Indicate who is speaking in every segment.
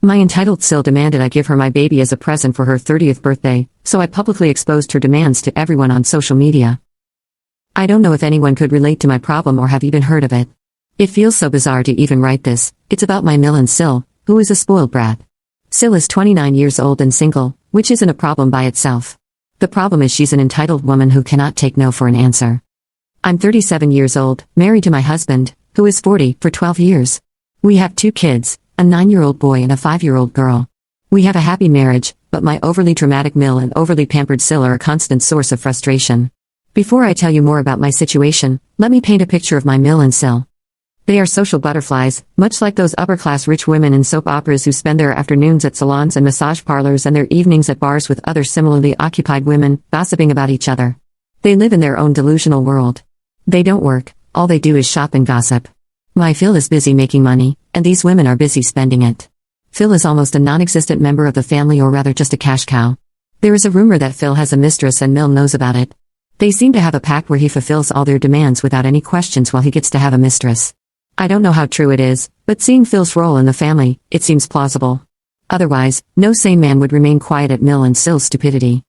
Speaker 1: My entitled SIL demanded I give her my baby as a present for her 30th birthday, so I publicly exposed her demands to everyone on social media. I don't know if anyone could relate to my problem or have even heard of it. It feels so bizarre to even write this. It's about my Mill SIL, who is a spoiled brat. SIL is 29 years old and single, which isn't a problem by itself. The problem is she's an entitled woman who cannot take no for an answer. I'm 37 years old, married to my husband, who is 40, for 12 years. We have 2 kids, a 9-year-old boy and a 5-year-old girl. We have a happy marriage, but my overly dramatic Mill and overly pampered SIL are a constant source of frustration. Before I tell you more about my situation, let me paint a picture of my Mill and SIL. They are social butterflies, much like those upper-class rich women in soap operas who spend their afternoons at salons and massage parlors and their evenings at bars with other similarly occupied women, gossiping about each other. They live in their own delusional world. They don't work, all they do is shop and gossip. My Phil is busy making money, and these women are busy spending it. Phil is almost a non-existent member of the family, or rather just a cash cow. There is a rumor that Phil has a mistress and Mill knows about it. They seem to have a pact where he fulfills all their demands without any questions while he gets to have a mistress. I don't know how true it is, but seeing Phil's role in the family, it seems plausible. Otherwise, no sane man would remain quiet at Mill and SIL's stupidity.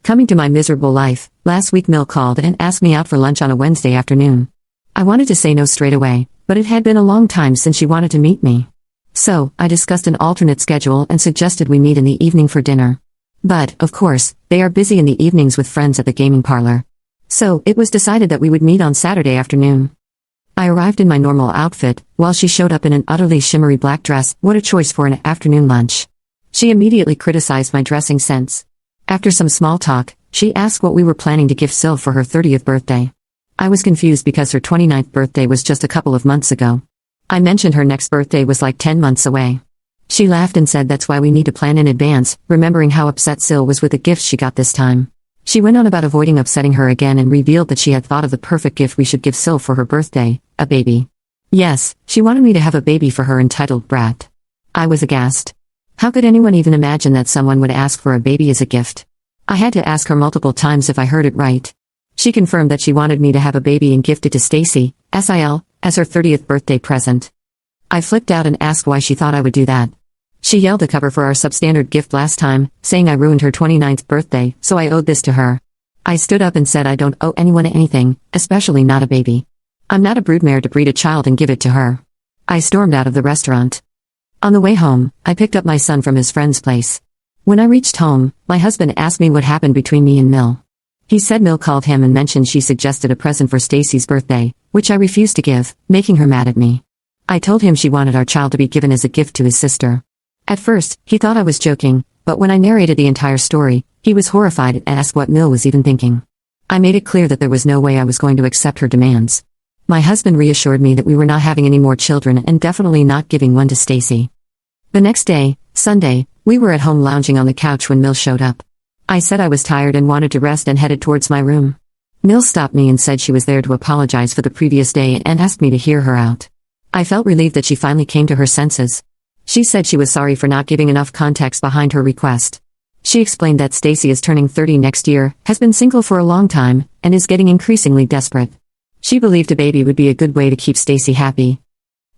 Speaker 1: Coming to my miserable life, last week Mill called and asked me out for lunch on a Wednesday afternoon. I wanted to say no straight away, but it had been a long time since she wanted to meet me. So, I discussed an alternate schedule and suggested we meet in the evening for dinner. But, of course, they are busy in the evenings with friends at the gaming parlor. So, it was decided that we would meet on Saturday afternoon. I arrived in my normal outfit, while she showed up in an utterly shimmery black dress. What a choice for an afternoon lunch. She immediately criticized my dressing sense. After some small talk, she asked what we were planning to give SIL for her 30th birthday. I was confused because her 29th birthday was just a couple of months ago. I mentioned her next birthday was like 10 months away. She laughed and said that's why we need to plan in advance, remembering how upset SIL was with the gifts she got this time. She went on about avoiding upsetting her again and revealed that she had thought of the perfect gift we should give SIL for her birthday, a baby. Yes, she wanted me to have a baby for her entitled brat. I was aghast. How could anyone even imagine that someone would ask for a baby as a gift? I had to ask her multiple times if I heard it right. She confirmed that she wanted me to have a baby and gift it to Stacy, SIL, as her 30th birthday present. I flipped out and asked why she thought I would do that. She yelled to cover for our substandard gift last time, saying I ruined her 29th birthday, so I owed this to her. I stood up and said I don't owe anyone anything, especially not a baby. I'm not a broodmare to breed a child and give it to her. I stormed out of the restaurant. On the way home, I picked up my son from his friend's place. When I reached home, my husband asked me what happened between me and Mill. He said Mill called him and mentioned she suggested a present for Stacy's birthday, which I refused to give, making her mad at me. I told him she wanted our child to be given as a gift to his sister. At first, he thought I was joking, but when I narrated the entire story, he was horrified and asked what Mill was even thinking. I made it clear that there was no way I was going to accept her demands. My husband reassured me that we were not having any more children and definitely not giving one to Stacy. The next day, Sunday, we were at home lounging on the couch when Mill showed up. I said I was tired and wanted to rest and headed towards my room. Mill stopped me and said she was there to apologize for the previous day and asked me to hear her out. I felt relieved that she finally came to her senses. She said she was sorry for not giving enough context behind her request. She explained that Stacy is turning 30 next year, has been single for a long time, and is getting increasingly desperate. She believed a baby would be a good way to keep Stacy happy.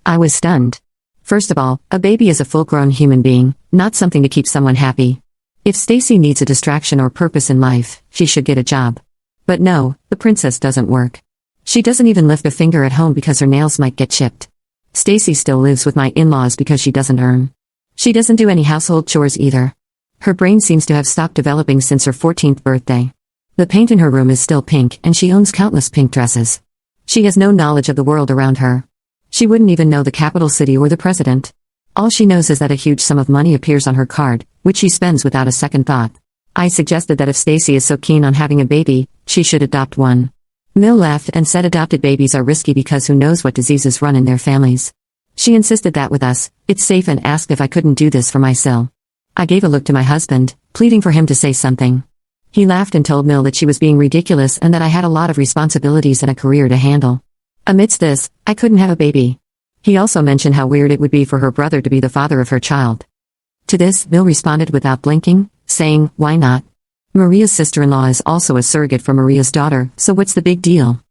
Speaker 1: I was stunned. First of all, a baby is a full-grown human being, not something to keep someone happy. If Stacy needs a distraction or purpose in life, she should get a job. But no, the princess doesn't work. She doesn't even lift a finger at home because her nails might get chipped. Stacy still lives with my in-laws because she doesn't earn. She doesn't do any household chores either. Her brain seems to have stopped developing since her 14th birthday. The paint in her room is still pink and she owns countless pink dresses. She has no knowledge of the world around her. She wouldn't even know the capital city or the president. All she knows is that a huge sum of money appears on her card, which she spends without a second thought. I suggested that if Stacy is so keen on having a baby, she should adopt one. Mill laughed and said adopted babies are risky because who knows what diseases run in their families. She insisted that with us, it's safe, and asked if I couldn't do this for my SIL. I gave a look to my husband, pleading for him to say something. He laughed and told Mill that she was being ridiculous and that I had a lot of responsibilities and a career to handle. Amidst this, I couldn't have a baby. He also mentioned how weird it would be for her brother to be the father of her child. To this, Mill responded without blinking, saying, "Why not? Maria's sister-in-law is also a surrogate for Maria's daughter, so what's the big deal?"